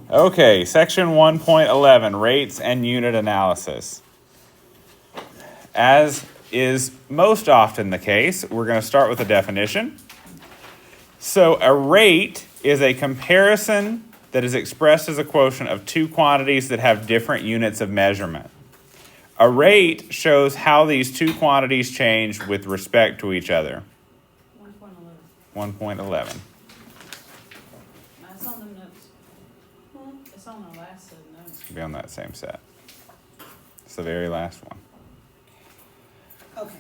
Okay, section 1.11, rates and unit analysis. As is most often the case, we're going to start with a definition. So a rate is a comparison that is expressed as a quotient of two quantities that have different units of measurement. A rate shows how these two quantities change with respect to each other. 1.11. That's on the notes. It's on the last set of notes. Be on that same set. It's the very last one. Okay.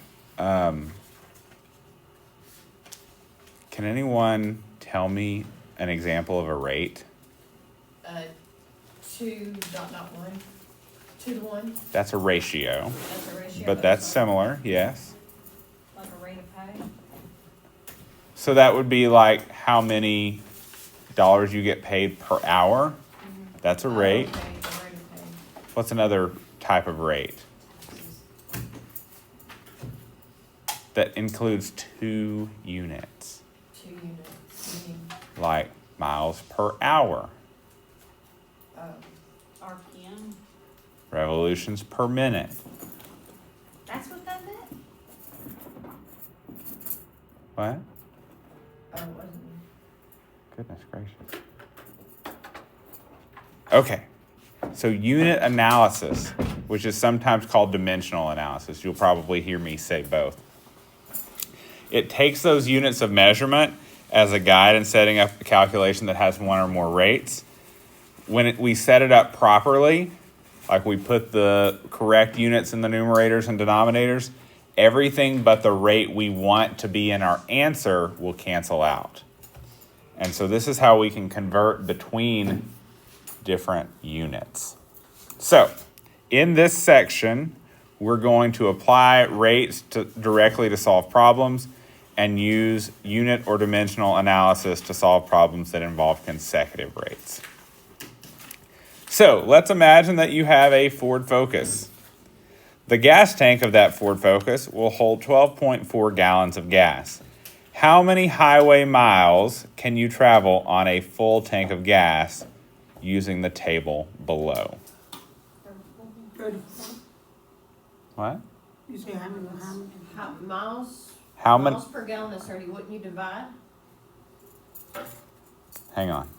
Can anyone tell me an example of a rate? 2.1. 2 to 1. That's a ratio, That's a ratio. but that's similar, yes. Like a rate of pay. So that would be like how many dollars you get paid per hour. That's a rate. Okay, the rate of pay. What's another type of rate that includes 2 units, 2 units. Meaning, like miles per hour, RPM. revolutions per minute? That's what that meant? What? it wasn't. Goodness gracious. Okay, so unit analysis, which is sometimes called dimensional analysis. You'll probably hear me say both. It takes those units of measurement as a guide in setting up a calculation that has one or more rates. When we set it up properly, like we put the correct units in the numerators and denominators, everything but the rate we want to be in our answer will cancel out. And so this is how we can convert between different units. So in this section, we're going to apply rates directly to solve problems and use unit or dimensional analysis to solve problems that involve consecutive rates. So let's imagine that you have a Ford Focus. The gas tank of that Ford Focus will hold 12.4 gallons of gas. How many highway miles can you travel on a full tank of gas using the table below? 34. What? You say how many? Miles? How many? Miles per gallon is 30. Wouldn't you divide? Hang on.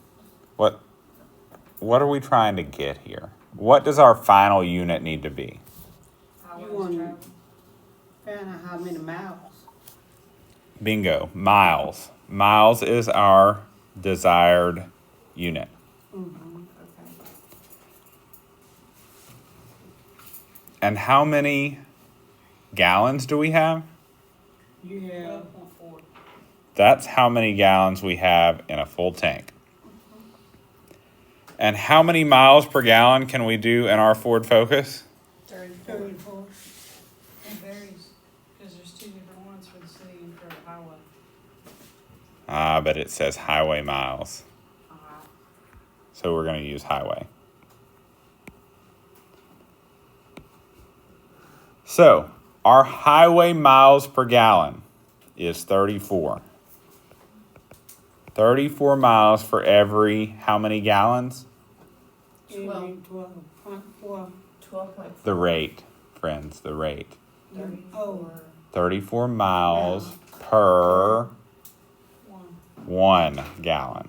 What are we trying to get here? What does our final unit need to be? You want to find out how many miles? Bingo. Miles. Miles is our desired unit. Mm-hmm. Okay. And how many gallons do we have? You have 12.4. That's how many gallons we have in a full tank. And how many miles per gallon can we do in our Ford Focus? 34. 34. It varies, because there's 2 different ones for the city and for the highway. But it says highway miles. So we're going to use highway. So our highway miles per gallon is 34. 34 miles for every how many gallons? 12.4. 12.4. The rate, friends, the rate. 34. 34 miles per 1 gallon.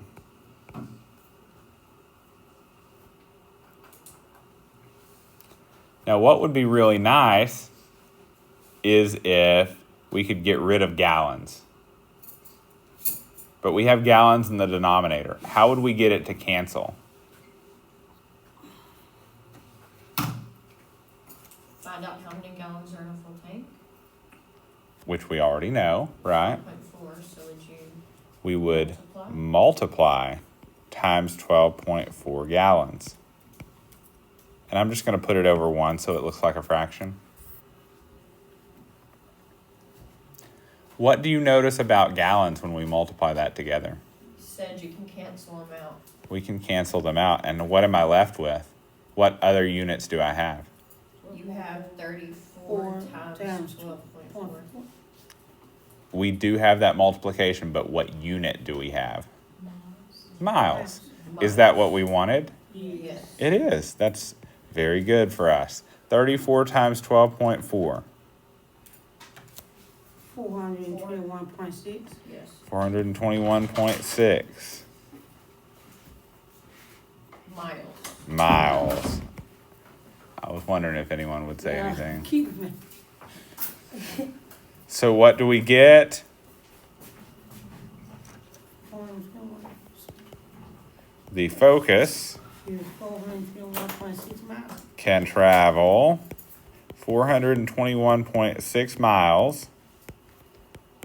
Now, what would be really nice is if we could get rid of gallons. But we have gallons in the denominator. How would we get it to cancel? Find out how many gallons are in a full tank. Which we already know, right? 12.4. So would you We would multiply? multiply times 12.4 gallons. And I'm just going to put it over 1 so it looks like a fraction. What do you notice about gallons when we multiply that together? Said you can cancel them out. We can cancel them out. And what am I left with? What other units do I have? You have 34 Four times times 12.4. We do have that multiplication, but what unit do we have? Miles. Is that what we wanted? Yes. It is. That's very good for us. 34 times 12.4. 421.6. Yes. 421.6 Miles. miles. I was wondering if anyone would say Yeah, anything. Keep me. So what do we get? 421 The Focus is 421.6 miles. can travel 421.6 miles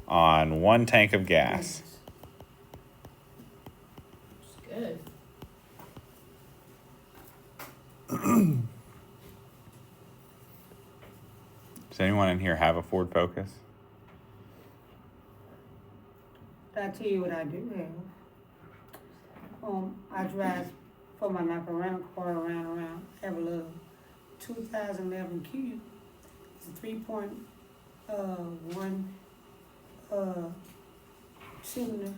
on one tank of gas. It's good. Does anyone in here have a Ford Focus? I tell you what I do have. I drive for my like around car around. I have a little 2011 Cube. It's a 3.1 cylinder.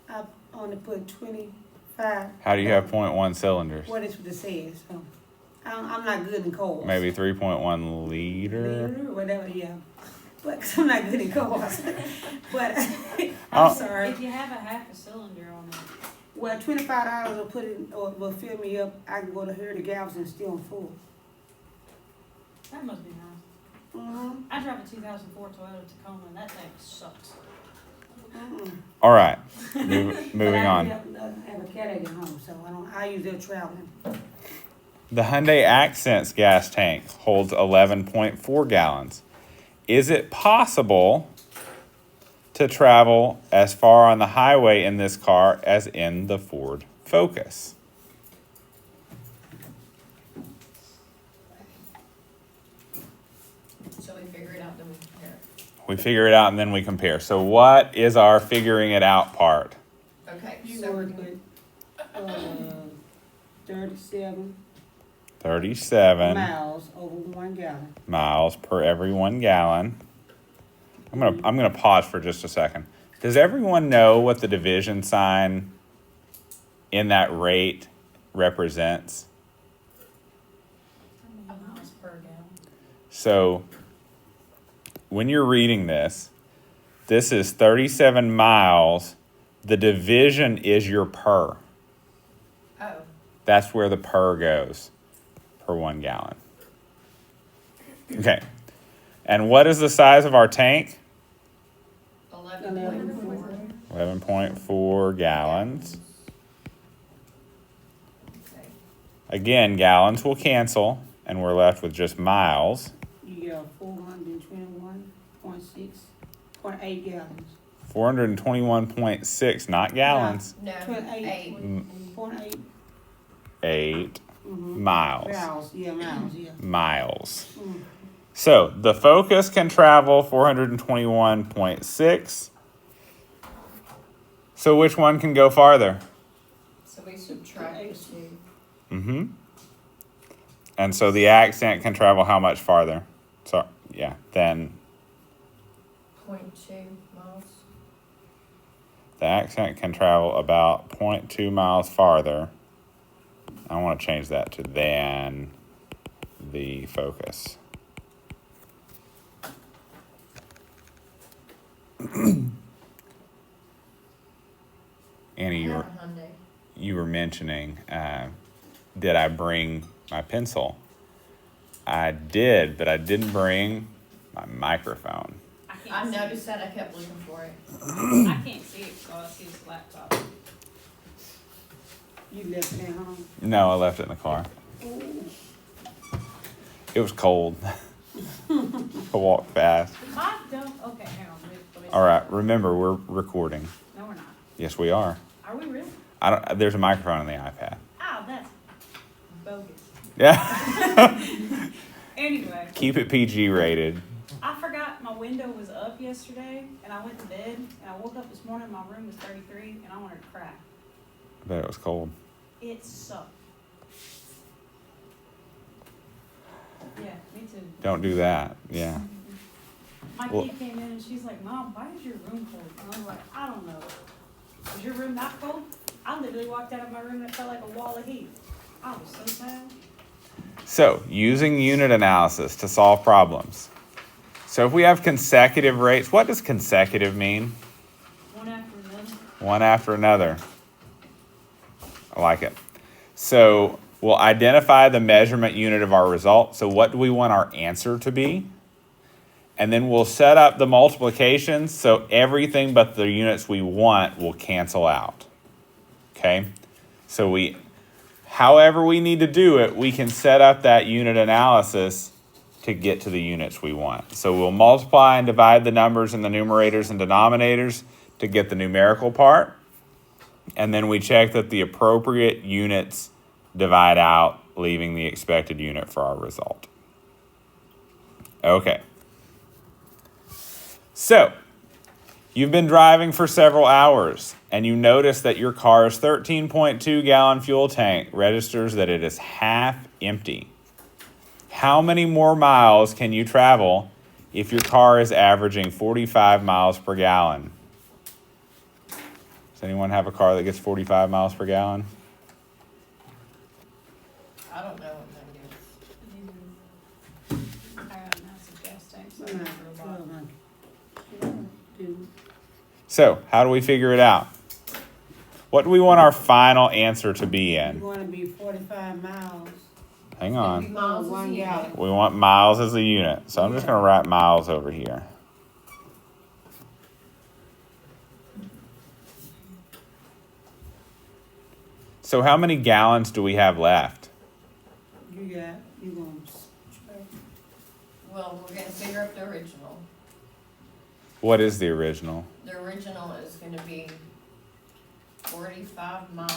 I only put 25. How do you have 0.1 cylinders? What is what it says? So I'm not good in cars. Maybe 3.1 liter. Liter, whatever, yeah. But 'cause I'm not good in cars. But Oh. I'm sorry. If you have a half a cylinder on it, Well, $25 will put it or will fill me up. I can go to here to Gals and still full. that must be nice. Mm-hmm. I drive a 2004 Toyota Tacoma and that thing sucks. Mm-mm. All right, But moving I on. have a Cadillac at home, so I use it traveling. The Hyundai Accent's gas tank holds 11.4 gallons. Is it possible to travel as far on the highway in this car as in the Ford Focus? So we figure it out, then we compare. We figure it out and then we compare. So what is our figuring it out part? Okay, You so we're work gonna, with 37 37 miles over 1 gallon. miles per every 1 gallon. I'm gonna pause for just a second. Does everyone know what the division sign in that rate represents? How many miles per gallon? So when you're reading this is 37 miles. The division is your per. oh, That's where the per goes, per 1 gallon. Okay. And what is the size of our tank? 11.4. 11.4 gallons. Okay. Again, gallons will cancel, and we're left with just miles. You got 421.8 gallons. 421.6, not gallons. No, 28. 8. 0.8 8 mm-hmm. miles. miles. Yeah, miles, yeah. Miles. Mm. So the Focus can travel 421.6. So which one can go farther? So we subtract the 2. Mm-hmm. And so the Accent can travel how much farther? So yeah, then 0.2 miles. the Accent can travel about 0.2 miles farther. I want to change that to than the Focus. Annie, I have a Hyundai. you were mentioning, did I bring my pencil? I did, but I didn't bring my microphone. I I can't see noticed that. I kept looking for it. it. I can't see it, so I see this laptop. You left it at home. No, I left it in the car. It was cold. I walked fast. I don't, okay, hang on, let me. All right, remember, we're recording. No, we're not. Yes, we are. Are we really? There's a microphone on the iPad. Oh, that's bogus. Yeah. Anyway, Keep it PG rated. I forgot my window was up yesterday, and I went to bed, and I woke up this morning, my room was 33, and I wanted to cry. I bet it was cold. It sucked. Yeah, me too. Don't do that. Yeah. My Well- kid came in and she's like, Mom, why is your room cold? And I was like, I don't know. Is your room not cold? I literally walked out of my room and it felt like a wall of heat. I was so sad. So, using unit analysis to solve problems. So if we have consecutive rates, what does consecutive mean? One after another. One after another. I like it. So we'll identify the measurement unit of our result. So what do we want our answer to be? And then we'll set up the multiplications so everything but the units we want will cancel out. Okay? So however we need to do it, we can set up that unit analysis to get to the units we want. So we'll multiply and divide the numbers in the numerators and denominators to get the numerical part. And then we check that the appropriate units divide out, leaving the expected unit for our result. Okay. So, you've been driving for several hours, and you notice that your car's 13.2 gallon fuel tank registers that it is half empty. How many more miles can you travel if your car is averaging 45 miles per gallon? Does anyone have a car that gets 45 miles per gallon? I don't know what that is. I got a massive gas tank, so I Nah, remember a lot. dude. So, how do we figure it out? What do we want our final answer to be You in? wanna be 45 miles. Hang Maybe on. miles is One a gallon. unit. We want miles as a unit. So I'm just going to write miles over here. So how many gallons do we have left? You gonna Well, we're gonna figure up the original. What is the original? The original is gonna be 45 miles.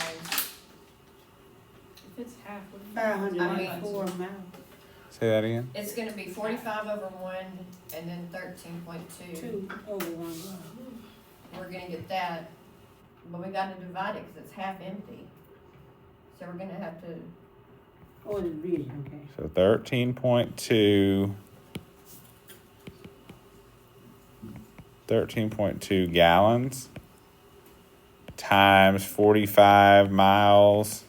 If it's half, what do you? 594 miles. Say that again. It's gonna be 45 over 1 and then 13.2. 2 over 1 mile. We're gonna get that, but we gotta divide it because it's half empty. So we're gonna have to, Oh, the division, okay. So 13.2 gallons times 45 miles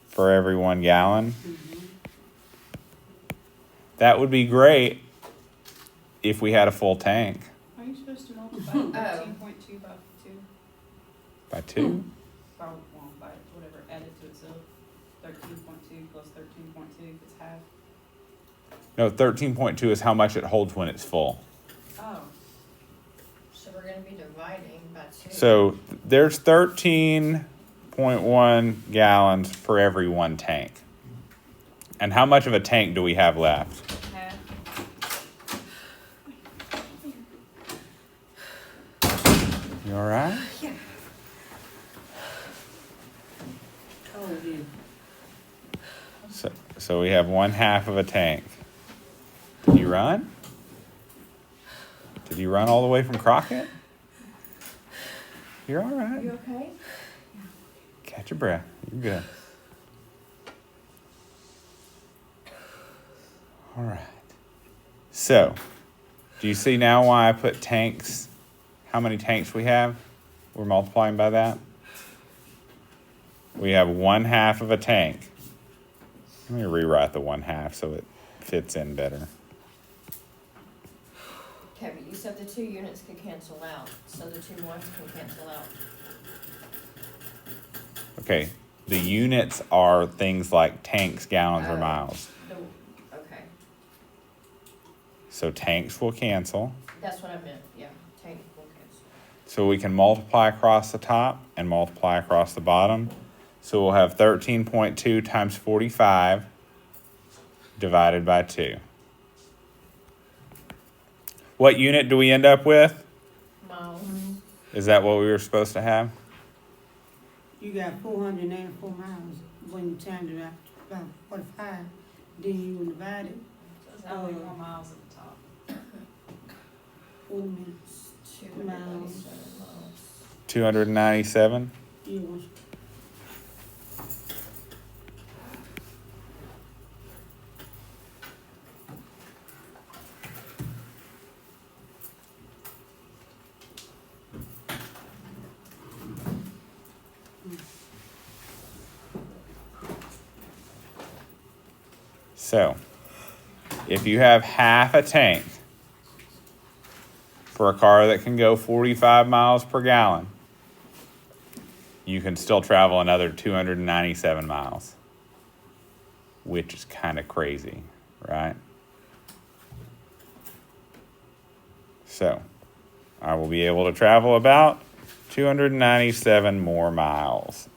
for every 1 gallon. That would be great if we had a full tank. Are you supposed to multiply 13.2 by 2? By 2? By, well, by whatever, add it to itself. 13.2 plus 13.2, if it's half. No, 13.2 is how much it holds when it's full. Oh, so we're gonna be dividing by 2. So there's 13.1 gallons for every 1 tank. And how much of a tank do we have left? half. You all right? Oh, yeah. So we have 1/2 of a tank. Did you run? Did you run all the way from Crockett? You're all right. You okay? Catch your breath. You're good. All right. So, do you see now why I put tanks? How many tanks we have? We're multiplying by that. We have 1/2 of a tank. Let me rewrite the 1/2 so it fits in better. Okay, but you said the 2 units could cancel out, so the 2 ones can cancel out. Okay, the units are things like tanks, gallons, or Oh. miles. Okay, So tanks will cancel. that's what I meant, yeah, tank will cancel. So we can multiply across the top and multiply across the bottom. So we'll have 13.2 times 45 divided by 2. What unit do we end up with? Miles. Is that what we were supposed to have? You got 484 miles when you timed it out about 45. Then you divide it So it's how many more miles at the top? 4 minutes. 297 miles. 297? You want So, if you have half a tank for a car that can go 45 miles per gallon, you can still travel another 297 miles, which is kind of crazy, right? So, I will be able to travel about 297 more miles.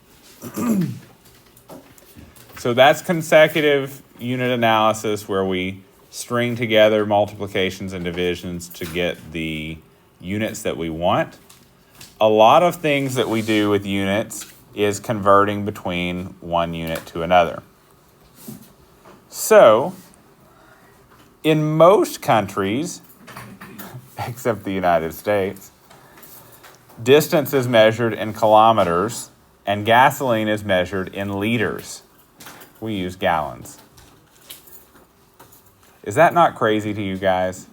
So that's consecutive unit analysis, where we string together multiplications and divisions to get the units that we want. A lot of things that we do with units is converting between one unit to another. So, in most countries, except the United States, distance is measured in kilometers and gasoline is measured in liters. We use gallons. Is that not crazy to you guys?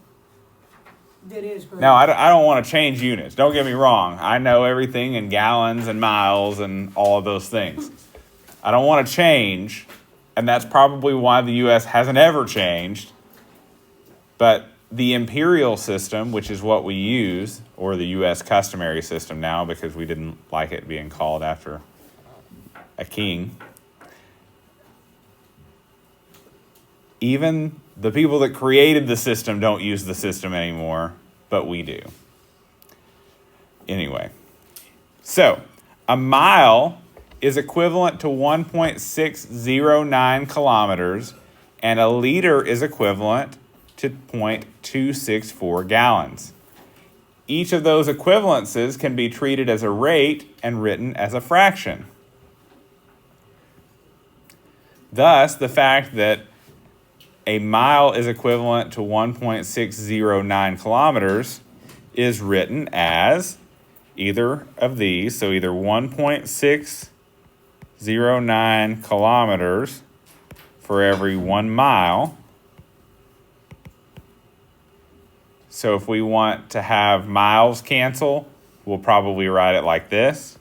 That is correct. Now, I don't want to change units. Don't get me wrong. I know everything in gallons and miles and all of those things. I don't want to change, and that's probably why the U.S. hasn't ever changed. But the imperial system, which is what we use, or the U.S. customary system now, because we didn't like it being called after a king, even the people that created the system don't use the system anymore, but we do. Anyway, so a mile is equivalent to 1.609 kilometers, and a liter is equivalent to 0.264 gallons. Each of those equivalences can be treated as a rate and written as a fraction. Thus, the fact that a mile is equivalent to 1.609 kilometers is written as either of these. So either 1.609 kilometers for every 1 mile. So if we want to have miles cancel, we'll probably write it like this.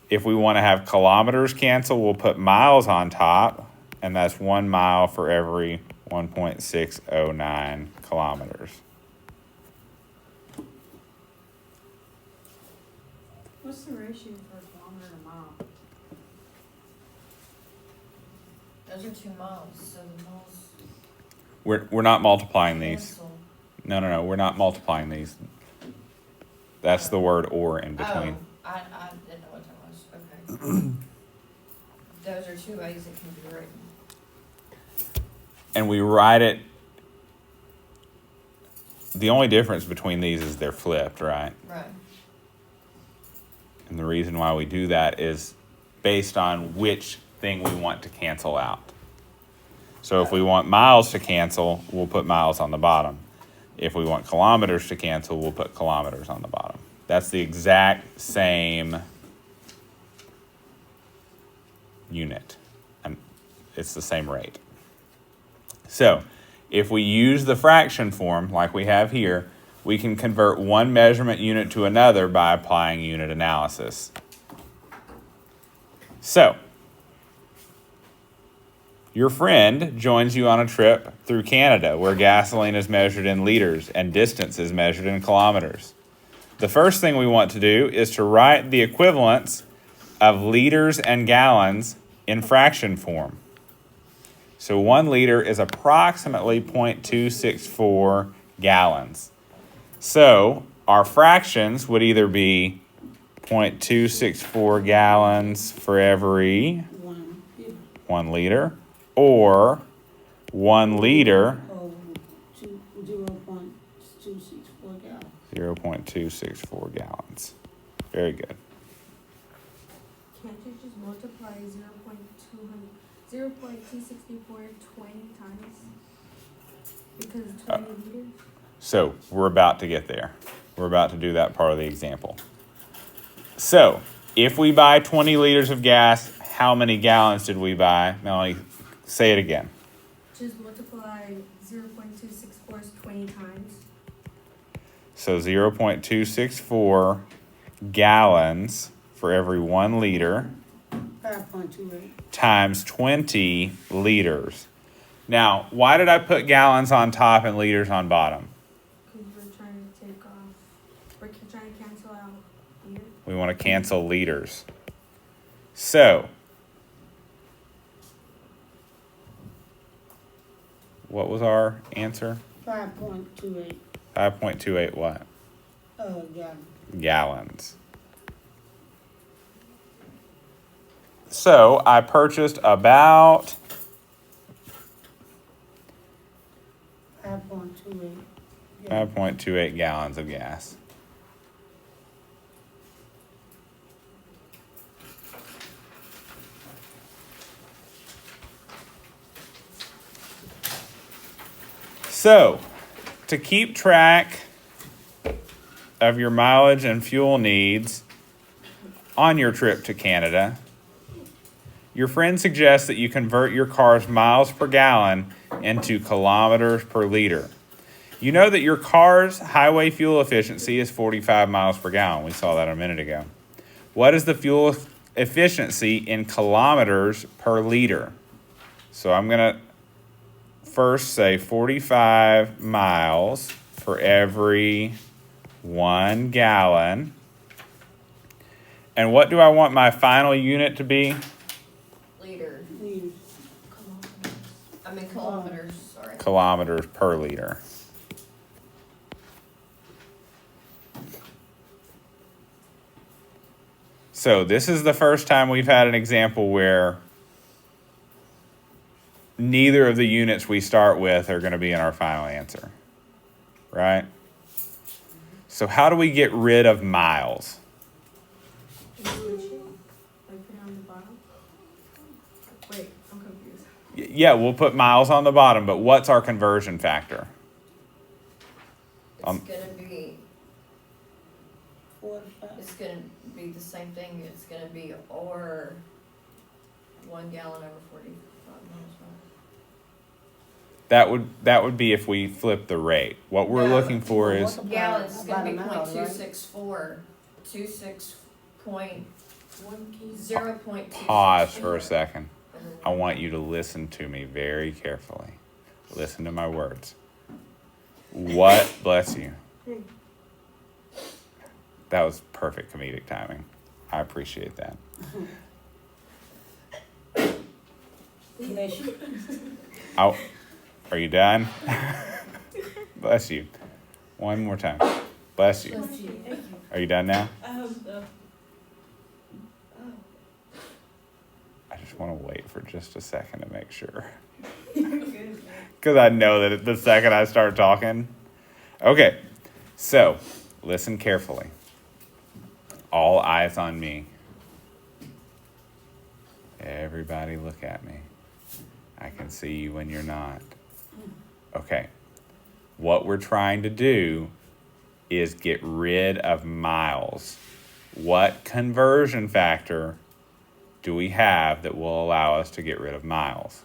If we want to have kilometers cancel, we'll put miles on top, and that's 1 mile for every 1.609 kilometers. What's the ratio for a kilometer to mile? Those are 2 miles, so the miles. We're not multiplying these. cancel. No, we're not multiplying these. That's the word "or" in between. Oh, I didn't know what that was, okay. Those are 2 ways it can be written. And we write it. The only difference between these is they're flipped, right? Right. And the reason why we do that is based on which thing we want to cancel out. So if we want miles to cancel, we'll put miles on the bottom. If we want kilometers to cancel, we'll put kilometers on the bottom. That's the exact same unit, and it's the same rate. So if we use the fraction form like we have here, we can convert one measurement unit to another by applying unit analysis. So your friend joins you on a trip through Canada where gasoline is measured in liters and distance is measured in kilometers. The first thing we want to do is to write the equivalents of liters and gallons in fraction form. So 1 liter is approximately 0.264 gallons. So our fractions would either be 0.264 gallons for every 1 liter, or 1 liter, Oh, 0.264 gallons. 0.264 gallons. Very good. Can't you just multiply 0.264 20 times? Because it's 20 liters? So we're about to get there. We're about to do that part of the example. So if we buy 20 liters of gas, how many gallons did we buy? Melanie, say it again. Just multiply 0.264 20 times. So 0.264 gallons for every 1 liter 5.28. times 20 liters. Now, why did I put gallons on top and liters on bottom? Cause we're trying to take off, we're trying to cancel out here. We want to cancel liters. So, what was our answer? 5.28, 5.28 what? gallon. Gallons. So, I purchased about 5.28. 5.28 gallons of gas. So, to keep track of your mileage and fuel needs on your trip to Canada, your friend suggests that you convert your car's miles per gallon into kilometers per liter. You know that your car's highway fuel efficiency is 45 miles per gallon. We saw that a minute ago. What is the fuel efficiency in kilometers per liter? So I'm going to first say 45 miles for every 1 gallon. And what do I want my final unit to be? Liter, Liters. I mean kilometers, sorry. Kilometers per liter. So this is the first time we've had an example where neither of the units we start with are going to be in our final answer, right? So how do we get rid of miles? Switch it, like put it on the bottom. Wait, I'm confused. Yeah, we'll put miles on the bottom, but what's our conversion factor? It's gonna be, 45. it's gonna be the same thing, it's gonna be or 1 gallon over 45 miles, That would be if we flip the rate. What we're No. looking for is Multiply gallons is gonna by be the mile, right? .264, 1 kg. 0.2. pause for a second. I want you to listen to me very carefully. Listen to my words. What, bless you. That was perfect comedic timing. I appreciate that. Bless you. Oh, are you done? Bless you. One more time. Bless you. Thank you. Are you done now? I hope so. I just want to wait for just a second to make sure. Good. Because I know that the second I start talking. Okay, so listen carefully. All eyes on me. Everybody look at me. I can see you when you're not. Okay, what we're trying to do is get rid of miles. What conversion factor do we have that will allow us to get rid of miles?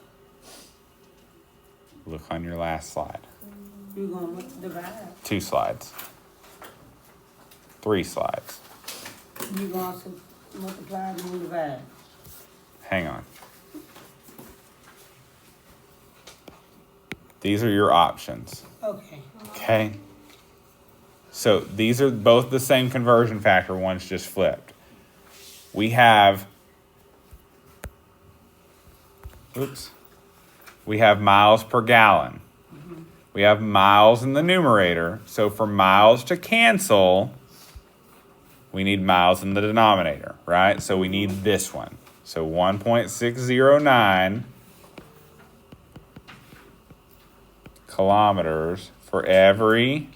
Look on your last slide. You're gonna divide. 2 slides. 3 slides. You're gonna also multiply and divide. Hang on. These are your options. Okay. Okay? So these are both the same conversion factor, one's just flipped. We have, we have miles per gallon. We have miles in the numerator. So for miles to cancel, we need miles in the denominator, right? So we need this one. So 1.609 kilometers for every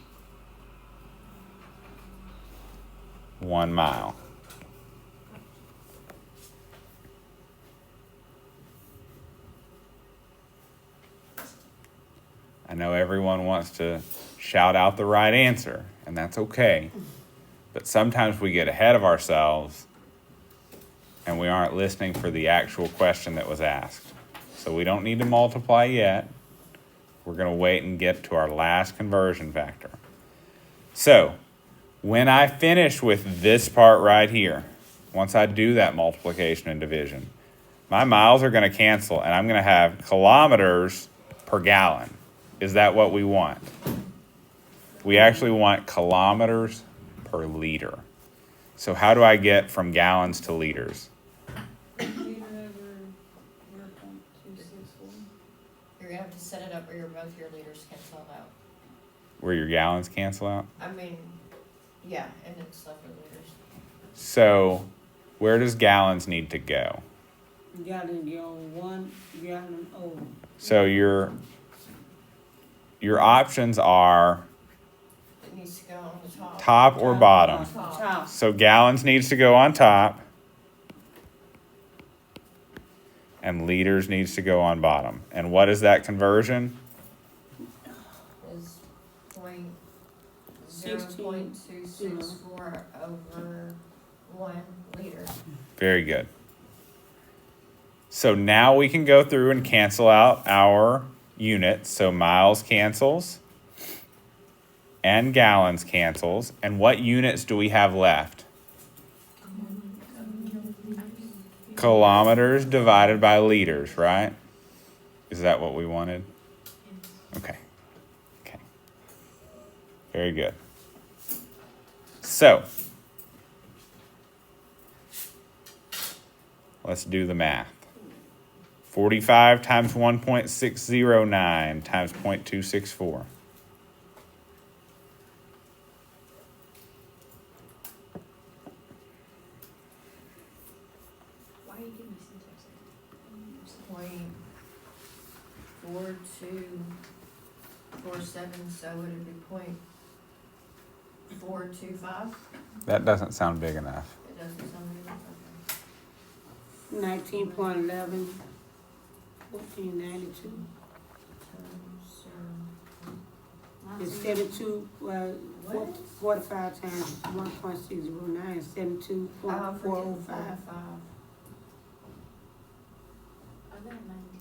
1 mile. I know everyone wants to shout out the right answer, and that's okay. But sometimes we get ahead of ourselves and we aren't listening for the actual question that was asked. So we don't need to multiply yet. We're going to wait and get to our last conversion factor. So when I finish with this part right here, once I do that multiplication and division, my miles are going to cancel and I'm going to have kilometers per gallon. Is that what we want? We actually want kilometers per liter. So how do I get from gallons to liters? Liter over 0.264. You're gonna have to set it up where both your liters cancel out. Where your gallons cancel out? I mean, yeah, and it's left with liters. So where does gallons need to go? Gallon, you're 1 gallon over. So your options are It needs to go on the top. top or bottom. Top. So gallons needs to go on top. And liters needs to go on bottom. And what is that conversion? Is Sixteen. 0.264 over 1 liter. Very good. So now we can go through and cancel out our units. So miles cancels and gallons cancels. And what units do we have left? Kilometers divided by liters, right? Is that what we wanted? Okay. Okay. Very good. So, let's do the math. 45 times 1.609 times 0.264. Why are you giving me syntax? 0.4247, so would it be 0.425? That doesn't sound big enough. It doesn't sound good. Okay. 19.11, 1492. Times, It's 72, well, 45 times 1.609, 72.405.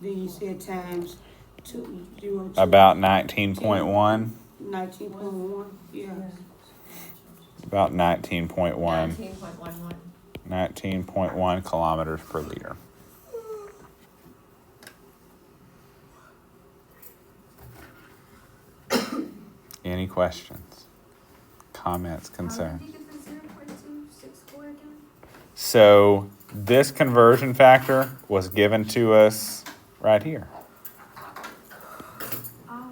Then you said times 202. About 19.1. 19.1, yeah. About 19.1. 19.11. 19.1 kilometers per liter. Any questions? Comments, concerns? I think it's 0.264 again. So this conversion factor was given to us right here. Oh.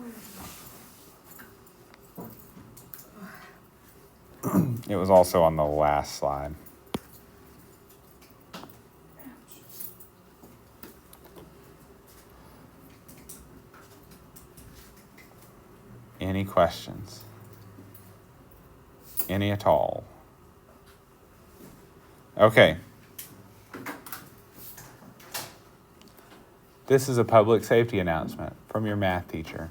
It was also on the last slide. Any questions? Any at all? Okay. This is a public safety announcement from your math teacher.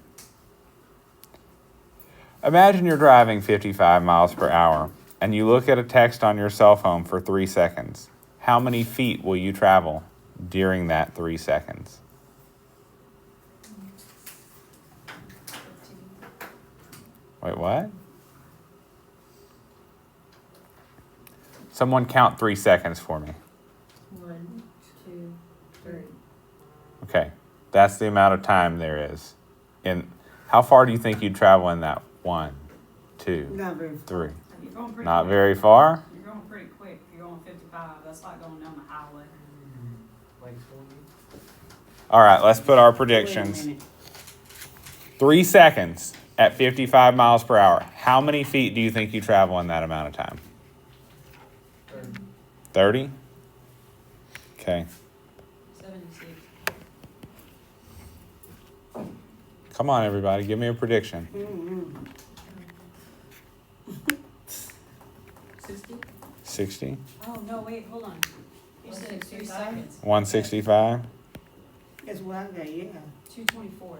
Imagine you're driving 55 miles per hour and you look at a text on your cell phone for 3 seconds. How many feet will you travel during that 3 seconds? Wait, what? Someone count 3 seconds for me. 1, 2, 3. Okay, that's the amount of time there is. And how far do you think you'd travel in that? 1, 2, Not very 3. You're going pretty Not quick. very far? You're going pretty quick. If you're going 55, that's like going down the highway. Like 20? All right, let's put our Wait a predictions. minute. 3 seconds at 55 miles per hour. How many feet do you think you travel in that amount of time? 30? Okay. 76. Come on, everybody. Give me a prediction. Mm-hmm. 60? 60? Oh, no, wait, hold on. You said 2 165? seconds. 165? That's what I got, yeah. 224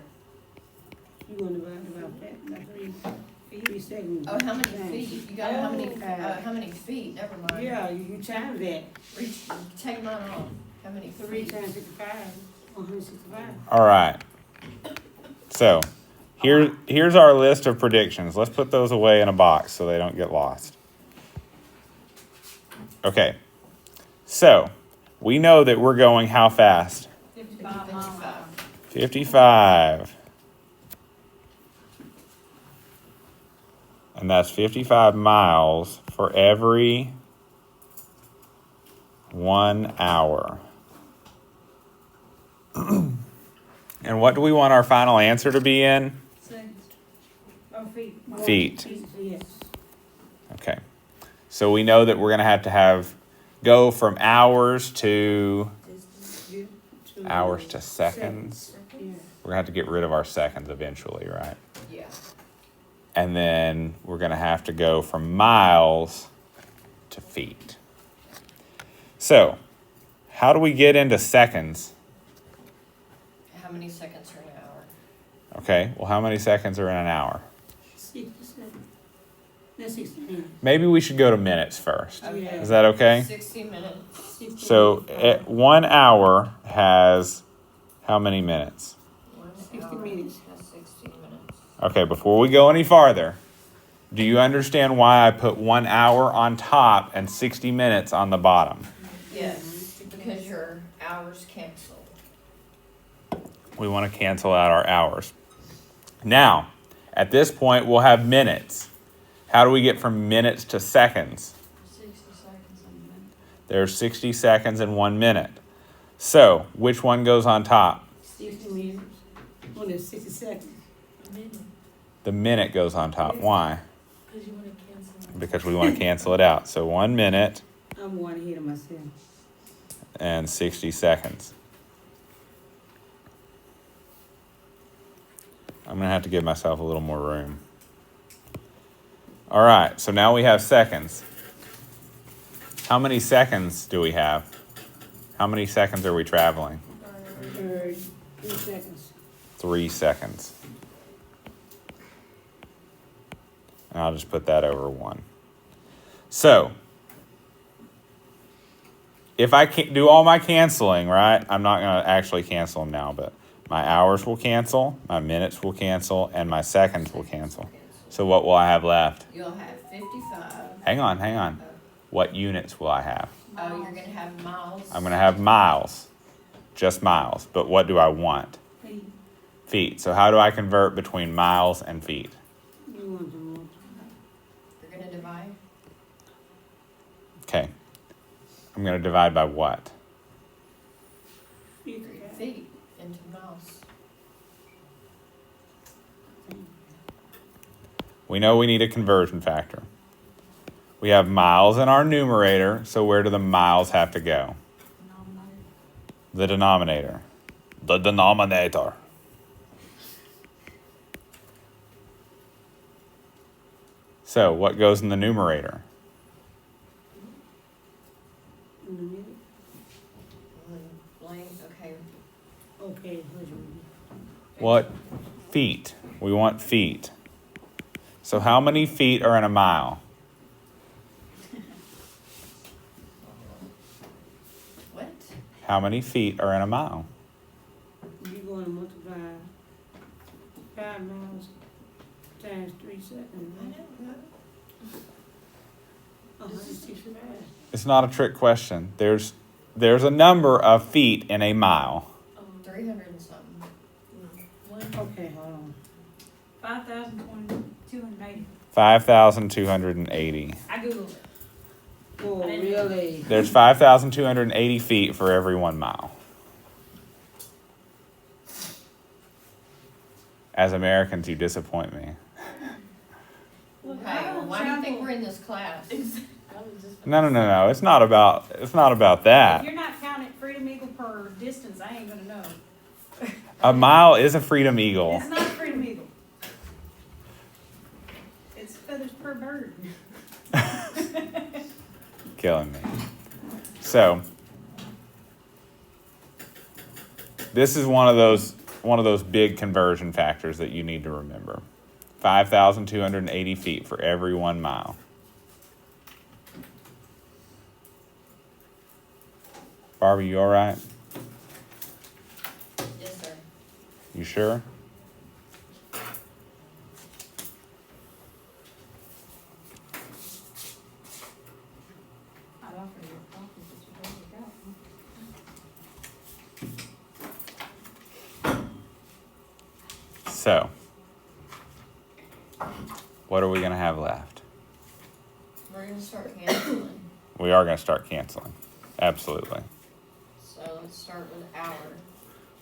You gonna divide about that, about 3 seconds. Oh, how many feet? You got how many Oh. feet? Never mind. Yeah, you times that. Take mine off. How many 3 feet? times 65, 165. All right. So, here's our list of predictions. Let's put those away in a box so they don't get lost. Okay. So, we know that we're going how fast? 55 miles an hour. 55. And that's 55 miles for every 1 hour. And what do we want our final answer to be in? Seconds. Oh, feet. Feet. Yes. Okay. So we know that we're going to have go from hours to seconds. Yeah. We're going to have to get rid of our seconds eventually, right? Yeah. And then we're going to have to go from miles to feet. So, how do we get into seconds? How many seconds are an hour? Okay, well, how many seconds are in an hour? 60 seconds. That's 16. Maybe we should go to minutes first. Okay. Is that okay? 60 minutes. 60 So, minutes. 1 hour has how many minutes? 1 60 hour minutes. has 60 minutes. Okay, before we go any farther, do you understand why I put 1 hour on top and 60 minutes on the bottom? Yes, because your hours cancel. We want to cancel out our hours. Now, at this point, we'll have minutes. How do we get from minutes to seconds? 60 seconds in a minute. There's 60 seconds in 1 minute. So, which one goes on top? 60 minutes. Well, there's 60 seconds. The minute goes on top. Why? Because you want to cancel. Because we want to cancel it out. So 1 minute I'm one ahead of myself. and 60 seconds. I'm going to have to give myself a little more room. All right, so now we have seconds. How many seconds do we have? How many seconds are we traveling? 3 seconds. 3 seconds. And I'll just put that over 1. So, if I do all my canceling, right? I'm not going to actually cancel them now, but my hours will cancel, my minutes will cancel, and my seconds will cancel. So what will I have left? You'll have 55. Hang on. What units will I have? Oh, you're gonna have miles. I'm going to have miles. Just miles. But what do I want? Feet. Feet. So how do I convert between miles and feet? You want to multiply. You're gonna divide. Okay. I'm going to divide by what? Feet. Feet into miles. We know we need a conversion factor. We have miles in our numerator, so where do the miles have to go? The denominator. The denominator. So, what goes in the numerator? In a minute. Blank, okay. Okay, what you want? What? Feet. We want feet. So, how many feet are in a mile? What? How many feet are in a mile? You're going to multiply 5 miles times 3 seconds. I don't know. 165. It's not a trick question. There's a number of feet in a mile. 300 and something. Okay, hold on. 5,280. 5,280. I Googled it. Oh, I didn't- really? There's 5,280 feet for every 1 mile. As Americans, you disappoint me. Look, Okay, I don't why do you think travel- we're in this class? No. It's not about If that. you're not counting Freedom Eagle per distance, I ain't gonna know. A mile is a Freedom Eagle. It's not a Freedom Eagle. It's feathers per bird. Killing me. So, this is one of those big conversion factors that you need to remember. 5,280 feet for every 1 mile. Barbie, you all right? Yes, sir. You sure? I'd offer you a coffee, but you don't look out. So, what are we gonna have left? We're gonna start canceling. We are gonna start canceling. Absolutely. So let's start with hour.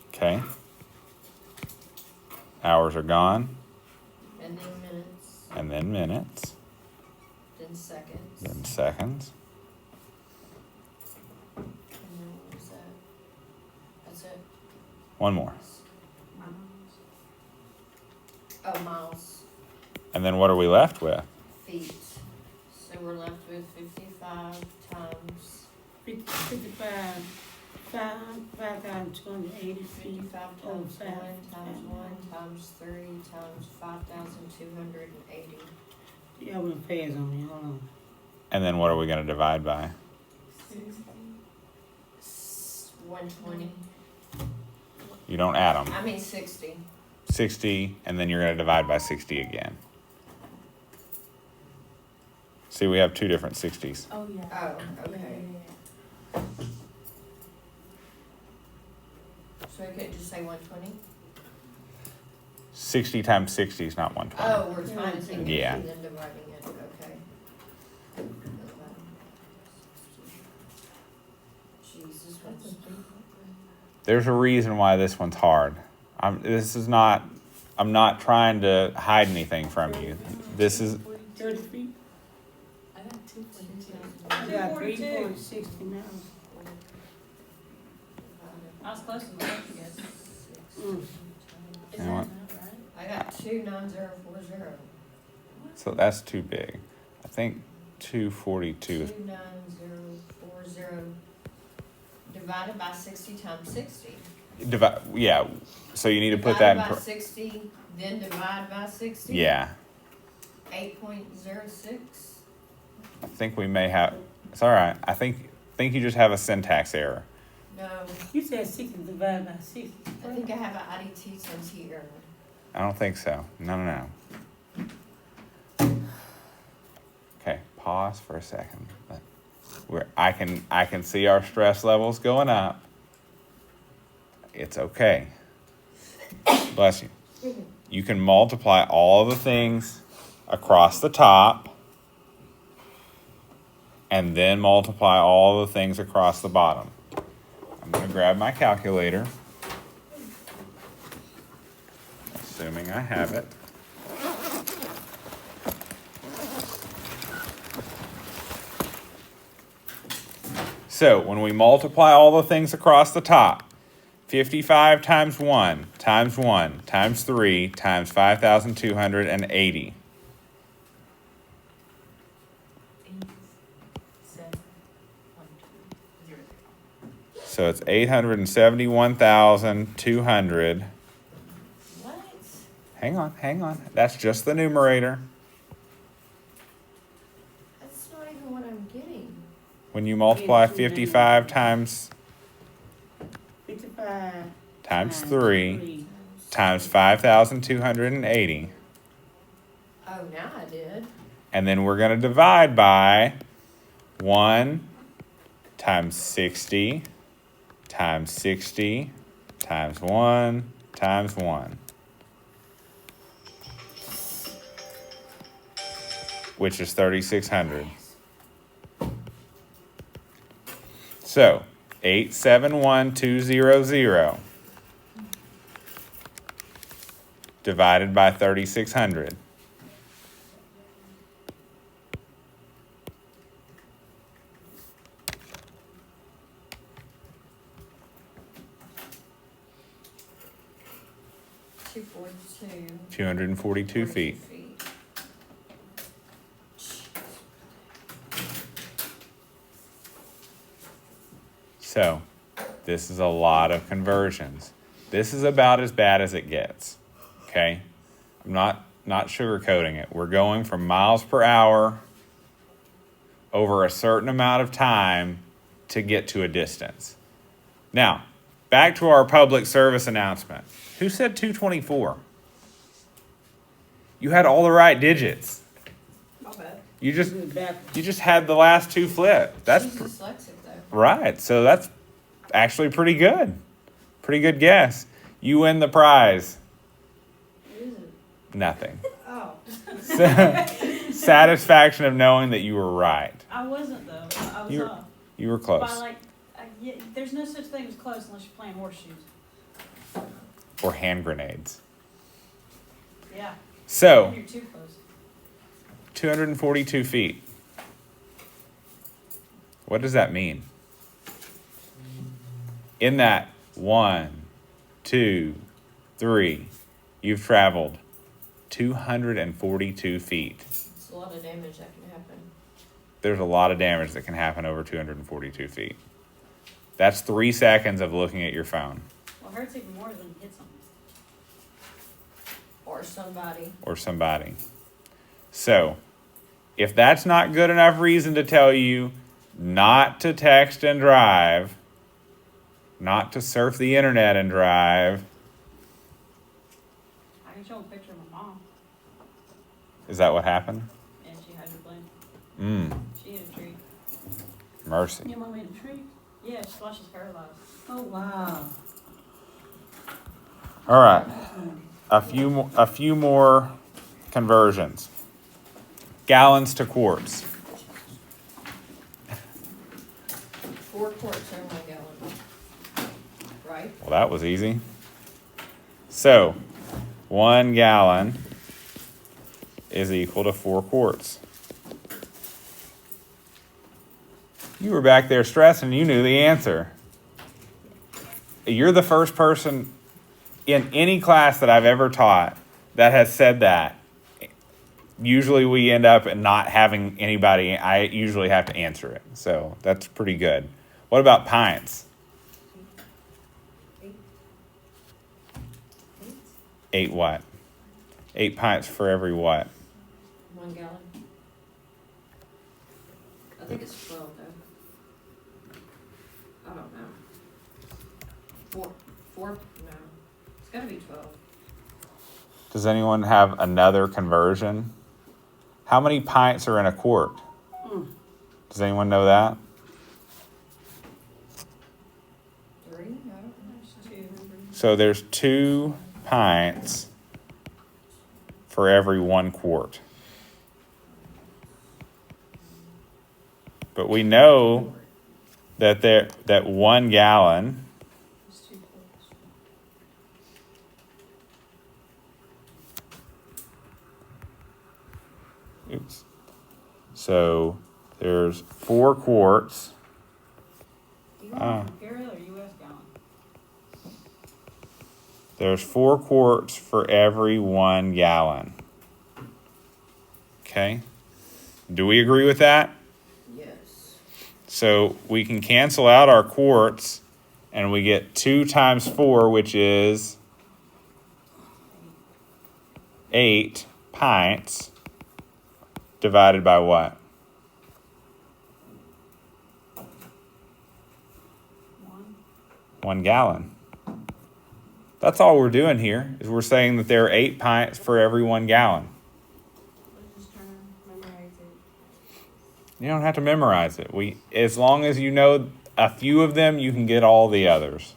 Okay. Hours are gone, And then minutes, and then minutes, then seconds. then seconds. And then what was that? That's it. One more. Oh, miles, And then what are we left with? feet. So we're left with 55 times 55, 5,280 feet. 55 Oh, times 1 south. times 1 times 3 times 5,280. Yeah, we're fast on me, hold on. And then what are we gonna divide by? 120. You don't add them. I mean 60. 60, and then you're gonna divide by 60 again. See, we have two different 60s. Oh, yeah. Oh, okay. So we could just say 120? 60 times 60 is not 120. Oh, we're trying to think Yeah. and then dividing it, okay. Jesus, what's this? There's a reason why this one's hard. I'm not trying to hide anything from you. This is 30 feet? I got 242. I got 242. 3.60 miles. I was close to my I guess. Mm. Is You that know what? not right? I got 29040. so that's too big. I think 242 is 29040 divided by 60 times 60. yeah. So you need to put that in. Divide by 60, then divide by 60. Yeah, 8.06. I think we may have. It's all right. I think you just have a syntax error. No, You said 60 divided by 60. I think I have an IDT since here. I don't think so. No. Okay, pause for a second. I can see our stress levels going up. It's okay. Bless you. You can multiply all the things across the top and then multiply all the things across the bottom. I'm going to grab my calculator. Assuming I have it. So when we multiply all the things across the top, 55 times 1 times 1 times 3 times 5,280. 8712. So it's 871,200. What? Hang on. That's just the numerator. That's not even what I'm getting. When you multiply 55 times 55 times 3 times 5,280. Oh, now I did. And then we're going to divide by 1 times 60 times 60 times 1 times 1. Which is 3,600. So, 871,200 divided by 3,600. Two 42. 242 feet. So, this is a lot of conversions. This is about as bad as it gets. Okay? I'm not sugarcoating it. We're going from miles per hour over a certain amount of time to get to a distance. Now, back to our public service announcement. Who said 224? You had all the right digits. My bad. You just had the last two flipped. That's She's dyslexic though. right. So that's actually pretty good. Pretty good guess. You win the prize. What is it? Nothing. Oh. Satisfaction of knowing that you were right. I wasn't though. I was You're- off. You were By close. like, yeah, there's no such thing as close unless you're playing horseshoes. Or hand grenades. Yeah. So, You're too close. 242 feet. What does that mean? In that 1, 2, 3, you've traveled 242 feet. It's a lot of damage that can happen. There's a lot of damage that can happen over 242 feet. That's 3 seconds of looking at your phone Well, it hurts even more when you hit something. Or somebody. or somebody. So, if that's not good enough reason to tell you not to text and drive, not to surf the internet and drive, I can show a picture of my mom, is that what happened? and she hydroplaned. Mmm, She hit a tree. mercy. Your mom in the tree? Yeah, she's paralyzed. Oh, wow. All right, a few more conversions. Gallons to quarts. 4 quarts are 1 gallon. Right? Well, that was easy. So, 1 gallon is equal to 4 quarts. You were back there stressing, you knew the answer. You're the first person in any class that I've ever taught that has said that. Usually we end up not having anybody, I usually have to answer it. So that's pretty good. What about pints? 8 what? 8 pints for every what? 1 gallon. I think it's 12 though. I don't know. 4, no. It's gotta be 12. Does anyone have another conversion? How many pints are in a quart? Does anyone know that? 3? I don't know. 2. So there's 2 pints for every 1 quart. But we know that that 1 gallon It's 2 quarts. oops. So there's 4 quarts. Do you want imperial or U.S. gallon? There's 4 quarts for every 1 gallon. Okay? Do we agree with that? Yes. So we can cancel out our quarts and we get 2 times 4, which is 8 pints divided by what? 1. 1 gallon. That's all we're doing here is we're saying that there are 8 pints for every 1 gallon. We're just trying to memorize it. You don't have to memorize it. As long as you know a few of them, you can get all the others.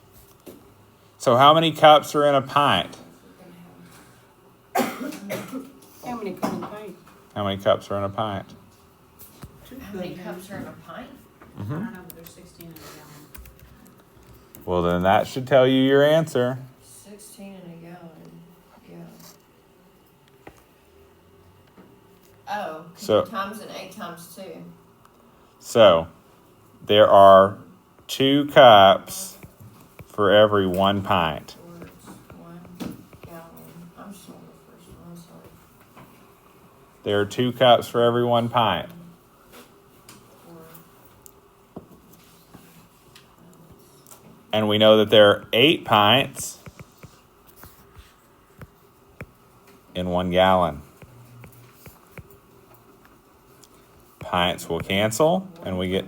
So how many cups are in a pint? How many cups of paint? How many cups are in a pint? How many cups are in a pint? I don't know, but there's 16 in a gallon. Well, then that should tell you your answer. 16 in a gallon. Yeah. Oh, So- times and 8 times 2. So there are 2 cups for every 1 pint. Quarts, 1 gallon. I'm still on the first one. I'm sorry. There are 2 cups for every 1 pint. 4. And we know that there are 8 pints in 1 gallon. Pints will cancel, and we get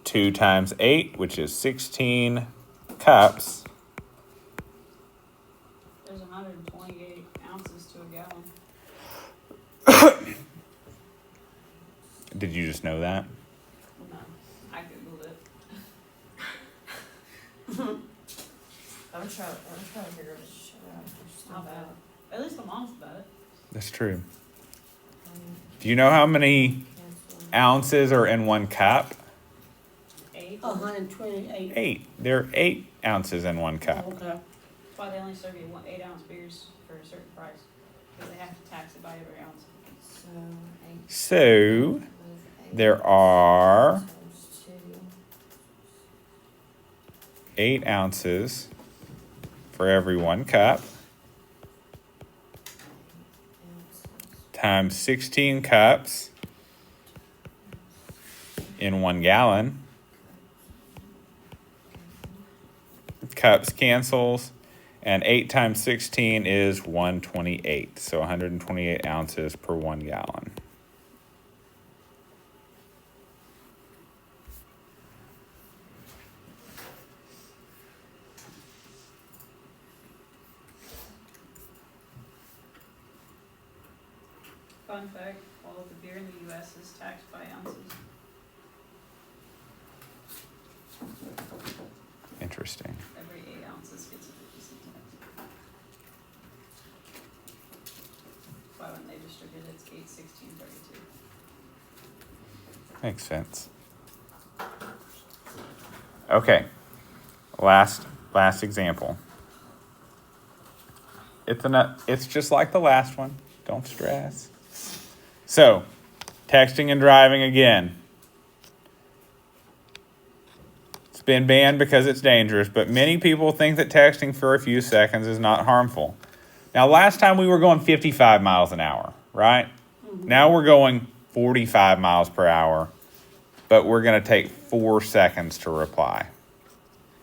2 times 8, which is 16 cups. There's 128 ounces to a gallon. Did you just know that? No, I googled it. I'm trying to figure this shit out. It's still Not bad. bad. At least I'm honest about it. That's true. Do you know how many ounces are in one cup? 8. 128. 8. There are 8 ounces in one cup. Okay. That's why they only serve you 8-ounce beers for a certain price, because they have to tax it by every ounce. So there are 8 ounces for every 1 cup times 16 cups in 1 gallon. Cups cancels, and 8 times 16 is 128. So 128 ounces per 1 gallon. Fun fact, all of the beer in the US is taxed by ounces. Interesting. Every 8 ounces gets a 50-cent tax. That's why when they distribute it, it's 8, 16, 32. Makes sense. Okay. Last example. It's just like the last one. Don't stress. So, texting and driving again. It's been banned because it's dangerous, but many people think that texting for a few seconds is not harmful. Now, last time we were going 55 miles an hour, right? Now we're going 45 miles per hour, but we're going to take 4 seconds to reply.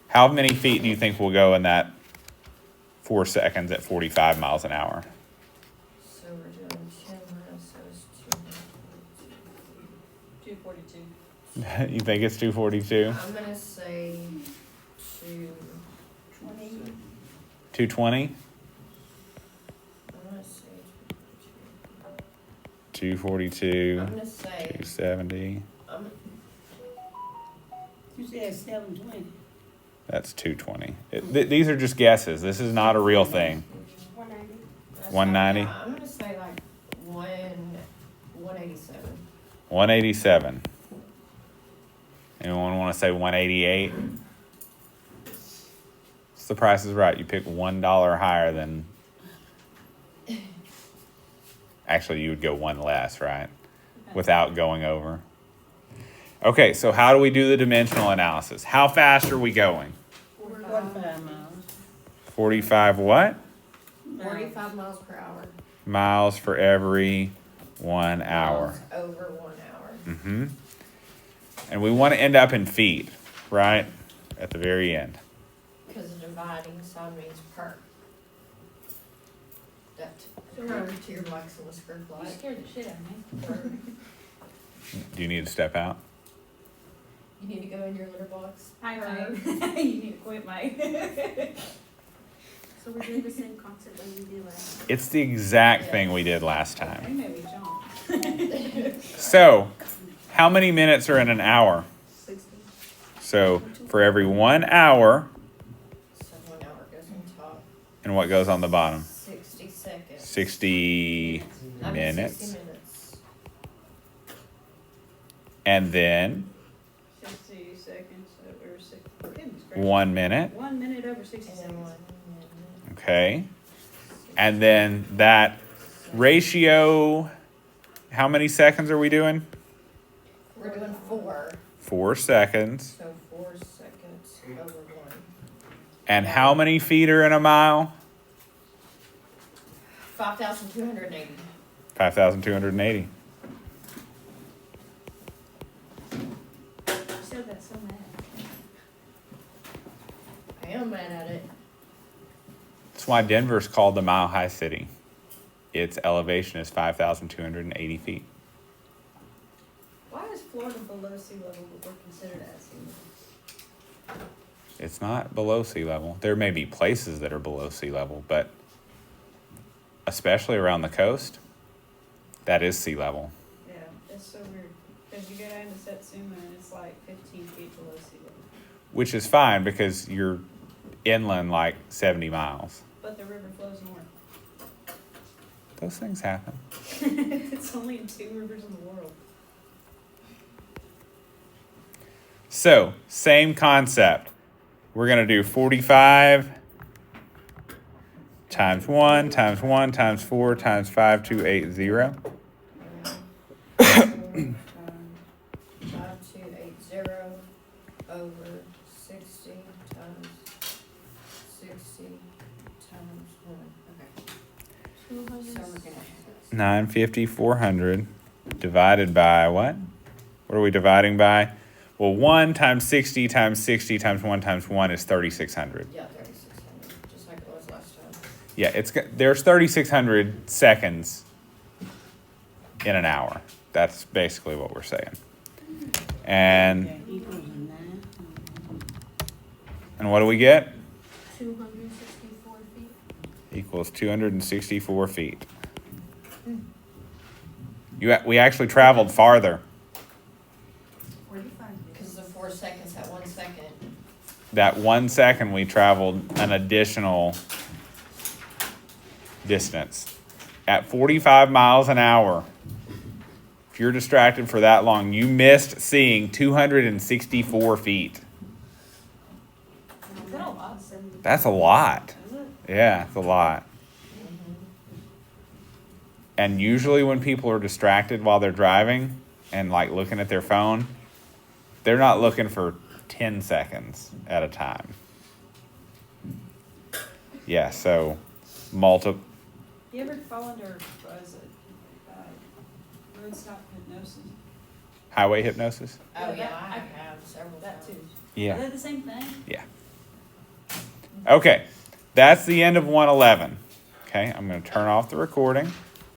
How many feet do you think will go in that 4 seconds at 45 miles an hour? So we're doing 10 miles, so it's 242. You think it's 242? I'm gonna say 220. 220? I'm gonna say 242? I'm gonna say, 270? You said 720. That's 220. These are just guesses. This is not a real thing. 190. 190? Yeah, I'm gonna say like 187. 187. Anyone want to say 188? It's The Price is Right. You pick $1 higher than. Actually, you would go 1 less, right? Without going over. Okay, so how do we do the dimensional analysis? How fast are we going? 45 miles. 45 what? 45 miles per hour. Miles for every 1 hour. Miles over 1 hour. Mm-hmm. And we want to end up in feet, right? At the very end. Because the dividing sign means per. That So per to your maximum square You light. scared the shit out of me. Do you need to step out? You need to go in your litter box. Hi, Per. Mike. You need to quit, Mike. So we're doing the same concept that we did last time. It's the exact thing we did last They time. made me jump. So, how many minutes are in an hour? 60. So, for every 1 hour, So 1 hour goes on top. and what goes on the bottom? 60 seconds. 60 I mean, minutes. 60 minutes. And then 60 seconds over 6. Goodness gracious. 1 minute. 1 minute over 60 And then seconds. 1 minute. Okay. And then that ratio, how many seconds are we doing? We're doing 4. 4 seconds. So 4 seconds over 1. And how many feet are in a mile? 5,280. 5,280. You said that so mad. I am mad at it. That's why Denver's called the Mile High City. Its elevation is 5,280 feet. Why is Florida below sea level but we're considered at sea level? It's not below sea level. There may be places that are below sea level, but especially around the coast, that is sea level. Yeah, it's so weird. Because you go down to Satsuma and it's like 15 feet below sea level. Which is fine because you're inland like 70 miles. But the river flows north. Those things happen. It's only in 2 rivers in the world. So, same concept. We're going to do 45 times 1 times 1 times 4 times 5280. 5280 over 60 times 60 times 1. Okay. So we're gonna have 950, 400 divided by what? What are we dividing by? Well, 1 times 60 times 60 times 1 times 1 is 3600. yeah, 3600, just like it was last time. Yeah, there's 3600 seconds in an hour. That's basically what we're saying. And That equals a 9. and what do we get? 264 feet. Equals 264 feet. We actually traveled farther. 45 Because the 4 seconds, that 1 second. That 1 second we traveled an additional distance. At 45 miles an hour, if you're distracted for that long, you missed seeing 264 feet. Is that a lot? That's a lot. Is it? Yeah, it's a lot. And usually when people are distracted while they're driving and like looking at their phone, they're not looking for 10 seconds at a time. Yeah, so You ever fall under, was it, road stop hypnosis? highway hypnosis. Oh, Yeah, yeah, that- I have several That times. too. Yeah. Is that the same thing? Okay, that's the end of 111. Okay, I'm going to turn off the recording.